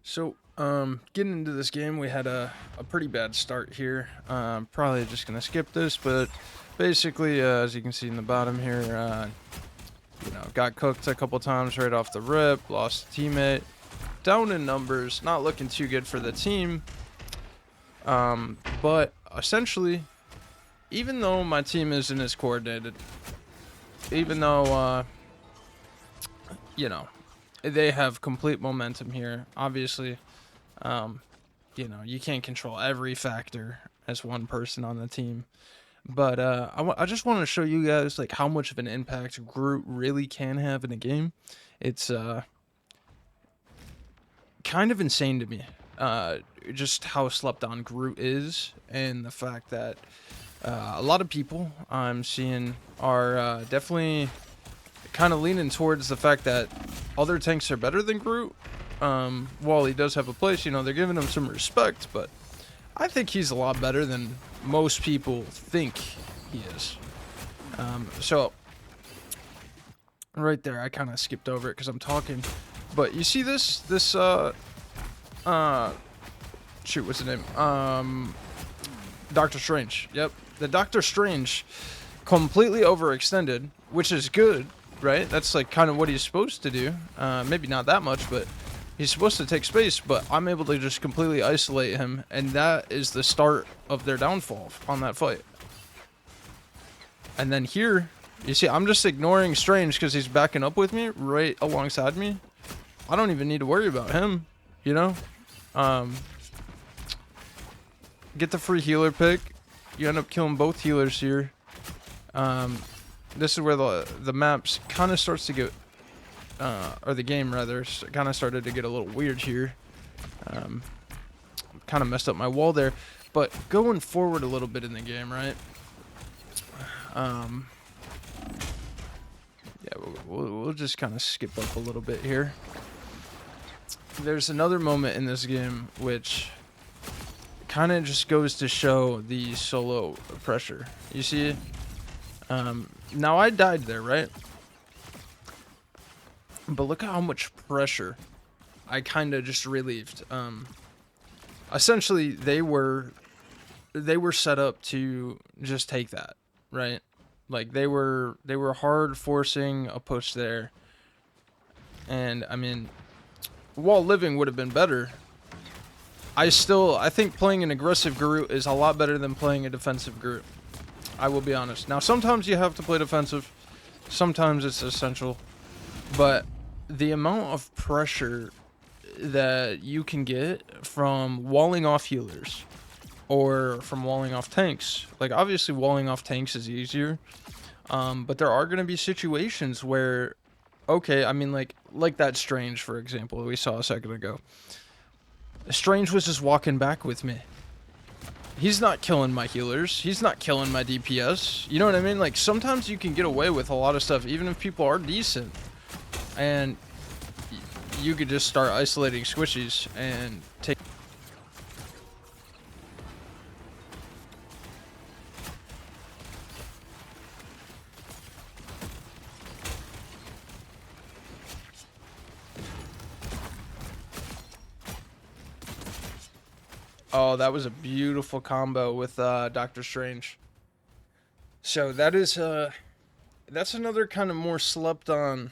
So, getting into this game, we had a pretty bad start here. Probably just gonna skip this, but basically, as you can see in the bottom here, got cooked a couple times right off the rip, lost a teammate, down in numbers, not looking too good for the team. But essentially, even though my team isn't as coordinated, even though, you know, they have complete momentum here, obviously. Um, you can't control every factor as one person on the team. But I just want to show you guys like how much of an impact Groot really can have in a game. It's kind of insane to me. Just how slept on Groot is, and the fact that a lot of people I'm seeing are definitely kind of leaning towards the fact that other tanks are better than Groot. While he does have a place, they're giving him some respect, but I think he's a lot better than most people think he is. So right there, I kind of skipped over it because I'm talking. But you see this uh, shoot, what's the name? Doctor Strange. Yep, the Doctor Strange completely overextended, which is good, right? That's like kind of what he's supposed to do. Maybe not that much, but he's supposed to take space, but I'm able to just completely isolate him, and that is the start of their downfall on that fight. And then here, you see, I'm just ignoring Strange because he's backing up with me right alongside me. I don't even need to worry about him, you know? Get the free healer pick. You end up killing both healers here. This is where the maps kind of starts to get, or the game rather, kind of started to get a little weird here. Kind of messed up my wall there, but going forward a little bit in the game, right? Yeah, we'll just kind of skip up a little bit here. There's another moment in this game which kind of just goes to show the solo pressure. You see, now I died there, right? But look at how much pressure I kind of just relieved. Essentially, they were set up to just take that, right? Like they were hard forcing a push there, and I mean, while living would have been better, I think playing an aggressive Groot is a lot better than playing a defensive Groot. I will be honest. Now, sometimes you have to play defensive, sometimes it's essential, but the amount of pressure that you can get from walling off healers or from walling off tanks, like obviously walling off tanks is easier, but there are going to be situations where, okay, I mean, like that Strange, for example, we saw a second ago. Strange was just walking back with me. He's not killing my healers. He's not killing my DPS. You know what I mean? Like, sometimes you can get away with a lot of stuff, even if people are decent. And you could just start isolating squishies and take... Oh, that was a beautiful combo with Doctor Strange. So that is that's another kind of more slept on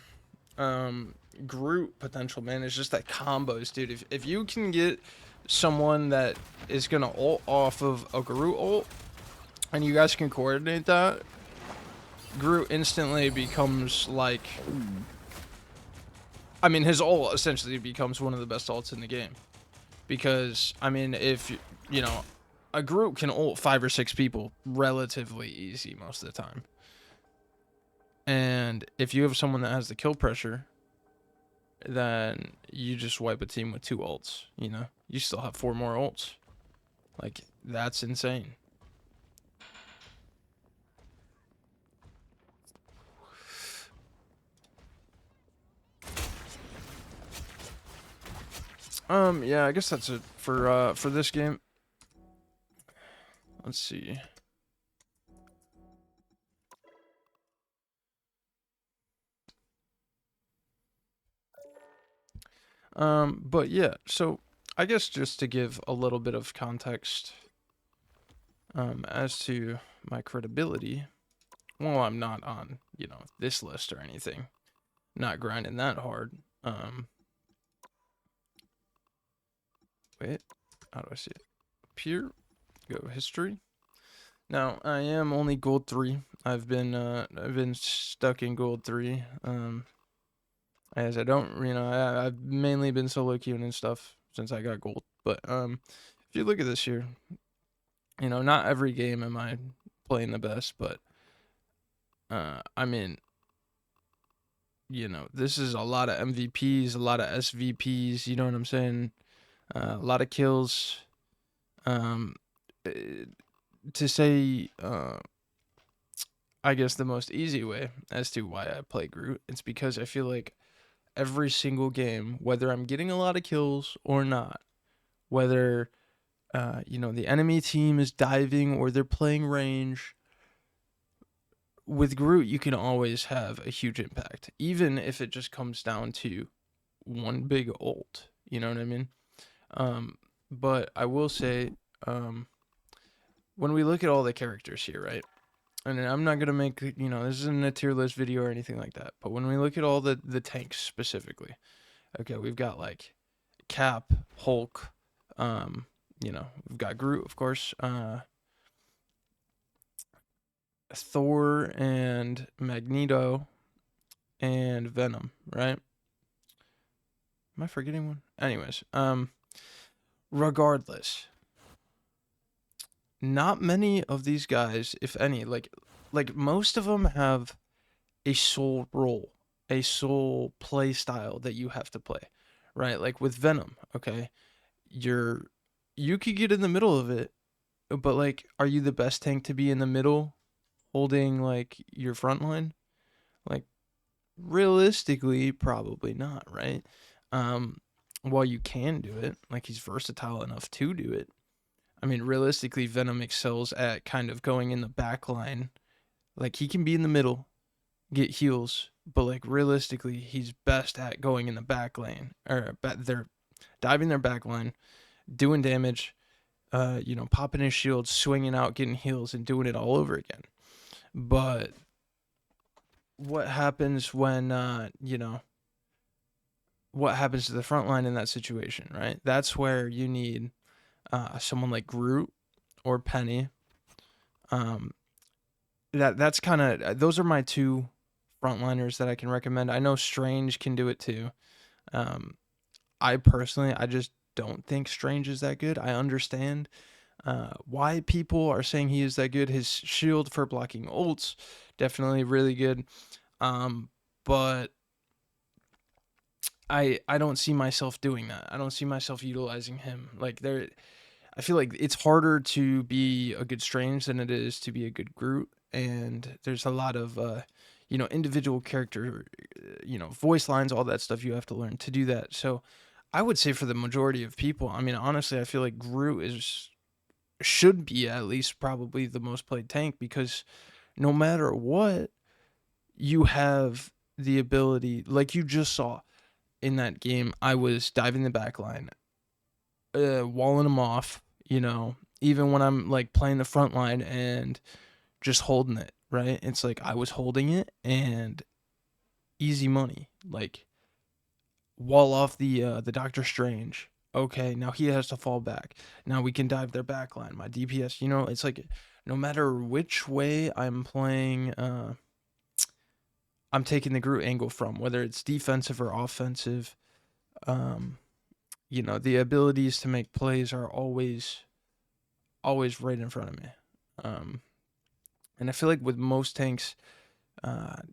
Groot potential, man. It's just that combos, dude. If you can get someone that is gonna ult off of a Groot ult, and you guys can coordinate that, Groot instantly becomes like, I mean, his ult essentially becomes one of the best ults in the game. Because, I mean, if, a Groot can ult 5 or 6 people relatively easy most of the time. And if you have someone that has the kill pressure, then you just wipe a team with 2 ults, You still have 4 more ults. Like, that's insane. Yeah, I guess that's it for this game. Let's see. But yeah, so I guess just to give a little bit of context, as to my credibility, well, I'm not on, this list or anything, not grinding that hard. Wait, how do I see it? Up here, go history. Now I am only gold 3. I've been stuck in gold 3. As I don't, I've mainly been solo queuing and stuff since I got gold. But if you look at this here, not every game am I playing the best, but I mean, this is a lot of MVPs, a lot of SVPs. You know what I'm saying? A lot of kills. Um, eh, to say, I guess the most easy way as to why I play Groot, it's because I feel like every single game, whether I'm getting a lot of kills or not, whether the enemy team is diving or they're playing range, with Groot you can always have a huge impact, even if it just comes down to one big ult. You know what I mean? But I will say, when we look at all the characters here, right? And I'm not gonna make this isn't a tier list video or anything like that. But when we look at all the tanks specifically, okay, we've got like Cap, Hulk, we've got Groot, of course, Thor and Magneto and Venom, right? Am I forgetting one? Anyways, regardless, not many of these guys, if any, like most of them have a sole role, a sole play style that you have to play, right? Like with Venom, okay, you could get in the middle of it, but like, are you the best tank to be in the middle, holding like your front line? Like, realistically, probably not, right? While you can do it, like he's versatile enough to do it. I mean, realistically, Venom excels at kind of going in the back line. Like he can be in the middle, get heals, but like realistically, he's best at going in the back lane, or they're diving their back line, doing damage, popping his shield, swinging out, getting heals, and doing it all over again. But what happens when what happens to the front line in that situation, right? That's where you need someone like Groot or Penny. That's kind of, those are my two frontliners that I can recommend. I know Strange can do it too. I personally, I just don't think Strange is that good. I understand why people are saying he is that good. His shield for blocking ults, definitely really good. But I don't see myself doing that. I don't see myself utilizing him. Like I feel like it's harder to be a good Strange than it is to be a good Groot, and there's a lot of individual character, voice lines, all that stuff you have to learn to do that. So I would say for the majority of people, I mean, honestly, I feel like Groot should be at least probably the most played tank, because no matter what, you have the ability, like you just saw in that game. I was diving the back line, walling them off, even when I'm like playing the front line and just holding it, right? It's like I was holding it and easy money. Like, wall off the Doctor Strange. Okay, now he has to fall back. Now we can dive their back line. My DPS, it's like no matter which way I'm playing, I'm taking the Groot angle from, whether it's defensive or offensive. Um, the abilities to make plays are always right in front of me. Um, and I feel like with most tanks,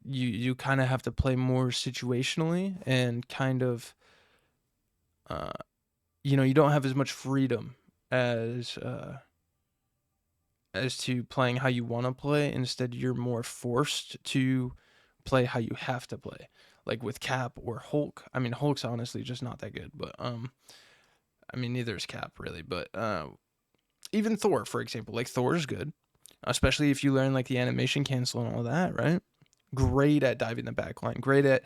you kind of have to play more situationally, and kind of, uh, you don't have as much freedom as to playing how you want to play. Instead, you're more forced to play how you have to play. Like with Cap or Hulk. I mean, Hulk's honestly just not that good, but I mean, neither is Cap really, but even Thor, for example. Like Thor's good, especially if you learn like the animation cancel and all that, right? great at diving the back line, great at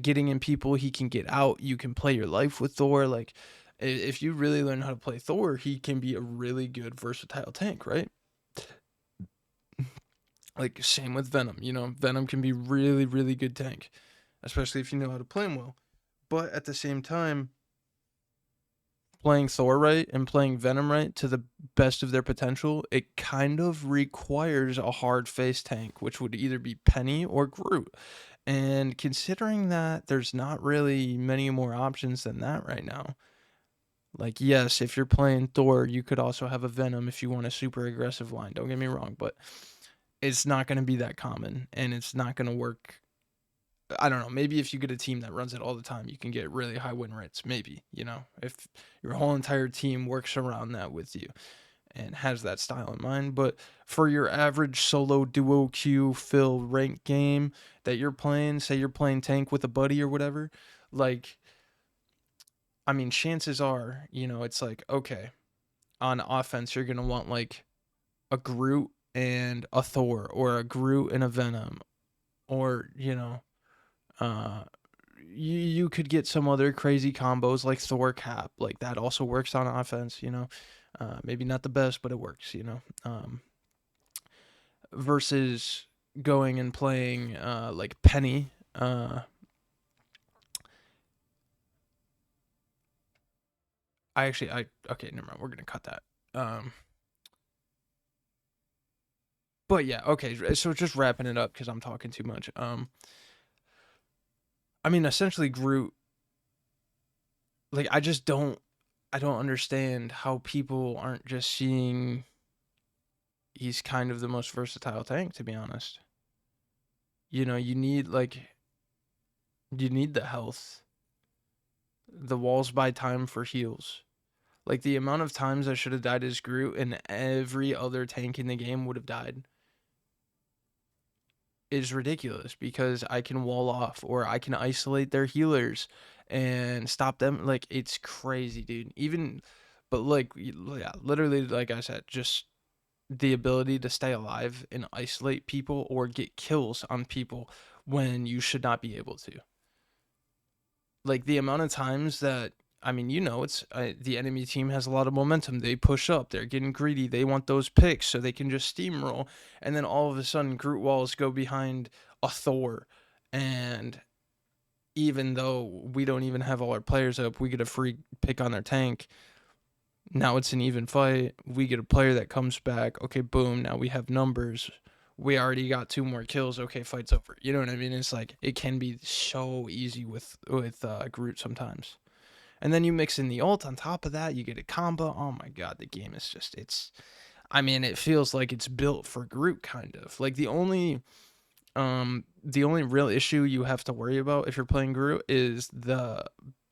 getting in people. He can get out. You can play your life with Thor. Like, if you really learn how to play Thor, he can be a really good versatile tank, right? Like, same with Venom. You know, Venom can be really, really good tank, especially if you know how to play him well. But at the same time, playing Thor right and playing Venom right to the best of their potential, it kind of requires a hard face tank, which would either be Penny or Groot. And considering that there's not really many more options than that right now, like, yes, if you're playing Thor, you could also have a Venom if you want a super aggressive line. Don't get me wrong, but it's not going to be that common and it's not going to work. I don't know. Maybe if you get a team that runs it all the time, you can get really high win rates. Maybe, you know, if your whole entire team works around that with you and has that style in mind. But for your average solo duo queue fill rank game that you're playing, say you're playing tank with a buddy or whatever, like, I mean, chances are, you know, it's like, okay, on offense, you're going to want like a Groot and a Thor or a Groot and a Venom or, you know, uh, you could get some other crazy combos like Thor Cap, like that also works on offense, you know. Maybe not the best, but it works, you know. Versus going and playing like Penny. I okay, never mind. We're gonna cut that. But yeah, okay. So just wrapping it up because I'm talking too much. I mean, essentially Groot. Like, I don't understand how people aren't just seeing he's kind of the most versatile tank, to be honest. You know, you need the health. The walls buy time for heals. Like, the amount of times I should have died as Groot and every other tank in the game would have died is ridiculous because I can wall off or I can isolate their healers and stop them. Like, it's crazy, dude. Even, but like, yeah, literally, like I said, just the ability to stay alive and isolate people or get kills on people when you should not be able to. Like, the amount of times that, I mean, you know, it's the enemy team has a lot of momentum. They push up, they're getting greedy, they want those picks so they can just steamroll, and then all of a sudden Groot walls go behind a Thor, and even though we don't even have all our players up, we get a free pick on their tank. Now it's an even fight. We get a player that comes back. Okay, boom. Now we have numbers. We already got 2 more kills. Okay, fight's over. You know what I mean? It's like it can be so easy with Groot sometimes. And then you mix in the ult on top of that. You get a combo. Oh my god, the game is just it's. I mean, it feels like it's built for Groot, kind of. Like the only real issue you have to worry about if you're playing Groot is the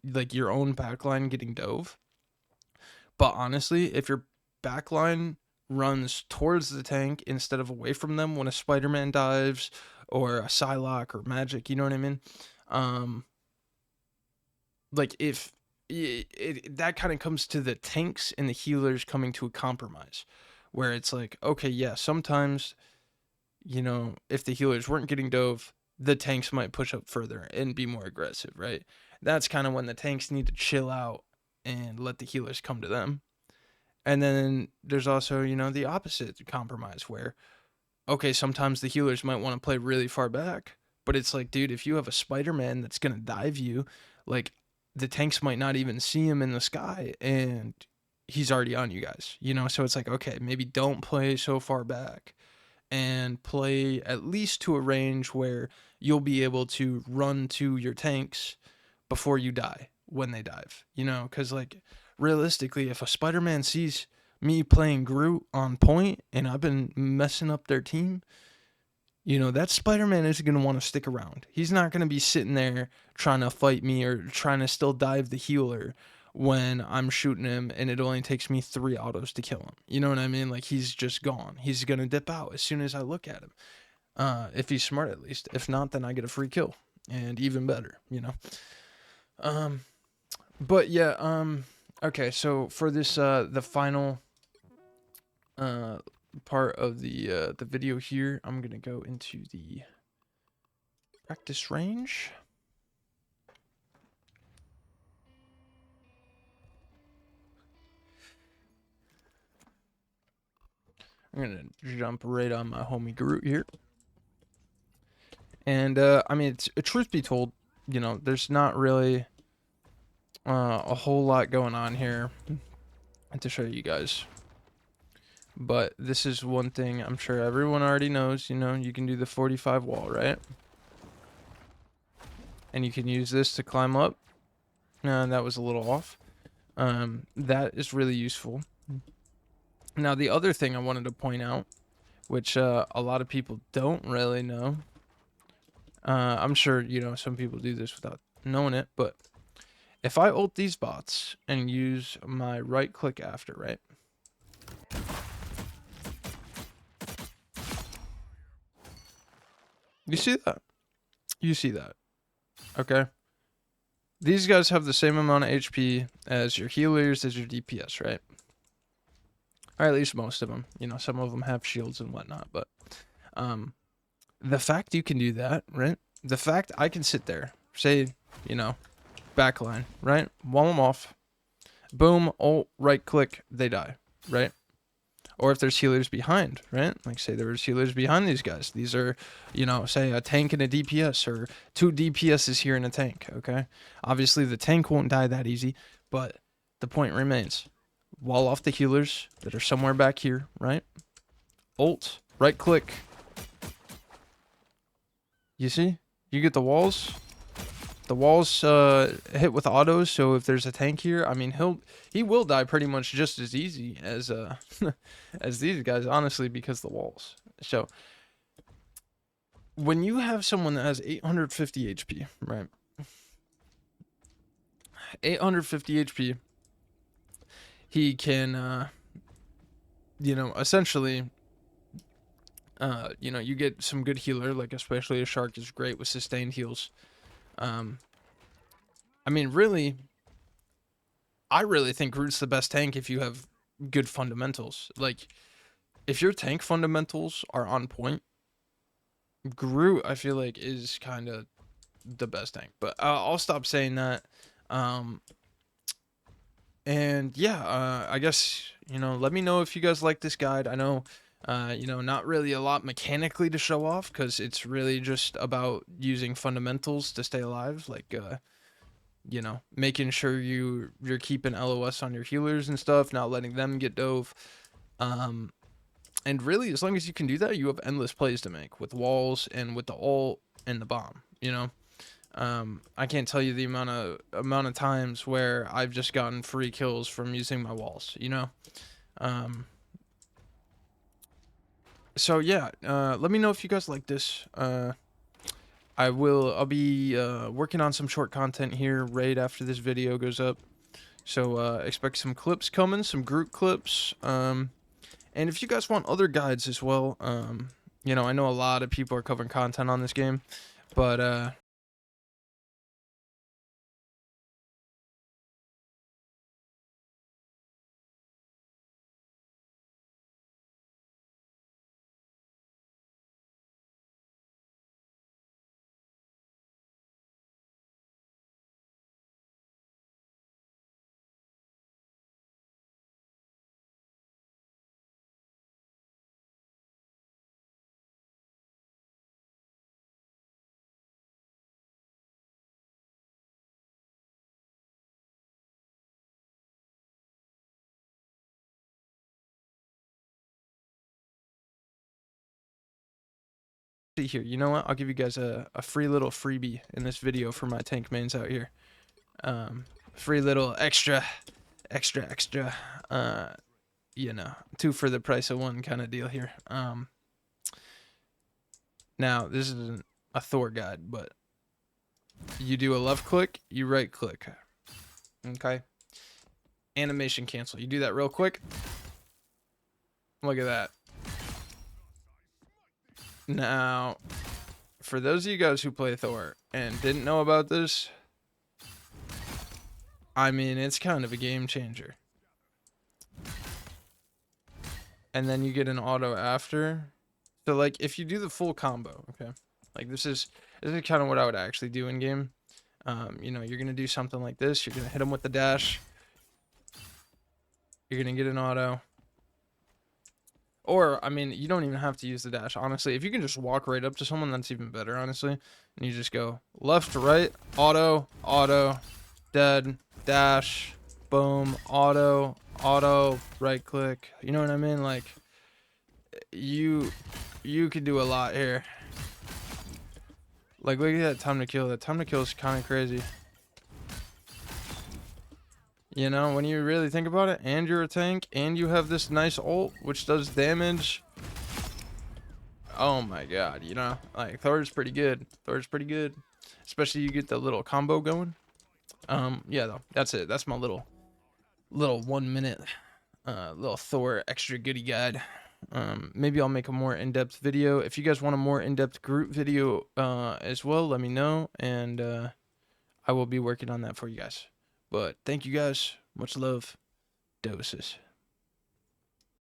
like your own backline getting dove. But honestly, if your backline runs towards the tank instead of away from them when a Spider-Man dives or a Psylocke or Magic, you know what I mean? Um, like if that kind of comes to the tanks and the healers coming to a compromise where it's like, okay, yeah, sometimes, you know, if the healers weren't getting dove, the tanks might push up further and be more aggressive, right? That's kind of when the tanks need to chill out and let the healers come to them. And then there's also, you know, the opposite compromise where, okay, sometimes the healers might want to play really far back, but it's like, dude, if you have a Spider-Man that's going to dive you, like, the tanks might not even see him in the sky and he's already on you guys, you know? So it's like, okay, maybe don't play so far back and play at least to a range where you'll be able to run to your tanks before you die when they dive, you know? Because, like, realistically, if a Spider Man sees me playing Groot on point and I've been messing up their team, you know, that Spider Man isn't going to want to stick around. He's not going to be sitting there trying to fight me or trying to still dive the healer when I'm shooting him and it only takes me 3 autos to kill him. You know what I mean? Like, he's just gone. He's going to dip out as soon as I look at him. If he's smart, at least. If not, then I get a free kill. And even better, you know? Um, but yeah, okay, so for this, the final, uh, part of the video here, I'm gonna go into the Practice range. I'm gonna jump right on my homie Groot here. And I mean, truth be told, you know, there's not really a whole lot going on here to show you guys. But this is one thing I'm sure everyone already knows. You know, you can do the 45 wall, right? And you can use this to climb up. That was a little off. That is really useful. Now, the other thing I wanted to point out, which a lot of people don't really know, I'm sure, you know, some people do this without knowing it, but if I ult these bots and use my right click after, right? You see that? You see that. Okay? These guys have the same amount of HP as your healers, as your DPS, right? Or at least most of them. You know, some of them have shields and whatnot, but the fact you can do that, right? The fact I can sit there, say, you know, backline, right? Wall them off. Boom, ult, right click, they die, right? Or if there's healers behind, right? Like say there was healers behind these guys. These are, you know, say a tank and a DPS or 2 DPSs here in a tank, okay? Obviously the tank won't die that easy, but the point remains. Wall off the healers that are somewhere back here, right? Ult, right click. You see? You get the walls. The walls hit with autos, so if there's a tank here, I mean he will die pretty much just as easy as as these guys, honestly, because the walls. So when you have someone that has 850 HP, right? 850 HP, he can you know, essentially you know, you get some good healer, like especially a shark is great with sustained heals. I mean, really, I really think Groot's the best tank if you have good fundamentals. Like, if your tank fundamentals are on point, Groot, I feel like, is kind of the best tank. But I'll stop saying that. And yeah, I guess, you know, let me know if you guys like this guide. I know, you know, not really a lot mechanically to show off because it's really just about using fundamentals to stay alive. Like, you know, making sure you're keeping LOS on your healers and stuff, not letting them get dove. And really, as long as you can do that, you have endless plays to make with walls and with the ult and the bomb. You know, I can't tell you the amount of times where I've just gotten free kills from using my walls. You know, so yeah, let me know if you guys like this. I'll be working on some short content here right after this video goes up. So expect some clips coming, some Groot clips. And if you guys want other guides as well, you know, I know a lot of people are covering content on this game, but see here, you know what? I'll give you guys a free little freebie in this video for my tank mains out here. Free little extra, you know, 2 for the price of 1 kind of deal here. Now this isn't a Thor guide, but you do a left click, you right click. Okay. Animation cancel. You do that real quick. Look at that. Now, for those of you guys who play Thor and didn't know about this, I mean, it's kind of a game changer. And then you get an auto after. So, like, if you do the full combo, okay? Like, this is This is kind of what I would actually do in game. You know, you're gonna do something like this. You're gonna hit him with the dash. You're gonna get an auto. Or, I mean, you don't even have to use the dash, honestly. If you can just walk right up to someone, that's even better, honestly. And you just go left to right, auto, auto, dead, dash, boom, auto, auto, right click. You know what I mean? Like, you could do a lot here. Like, look at that time to kill. That time to kill is kind of crazy. You know, when you really think about it, and you're a tank, and you have this nice ult, which does damage. Oh my god, you know, like, Thor's pretty good. Thor's pretty good. Especially you get the little combo going. Yeah, though, that's it. That's my little 1 minute, little Thor extra goodie guide. Maybe I'll make a more in-depth video. If you guys want a more in-depth Groot video, as well, let me know, and, I will be working on that for you guys. But thank you guys. Much love. Doses.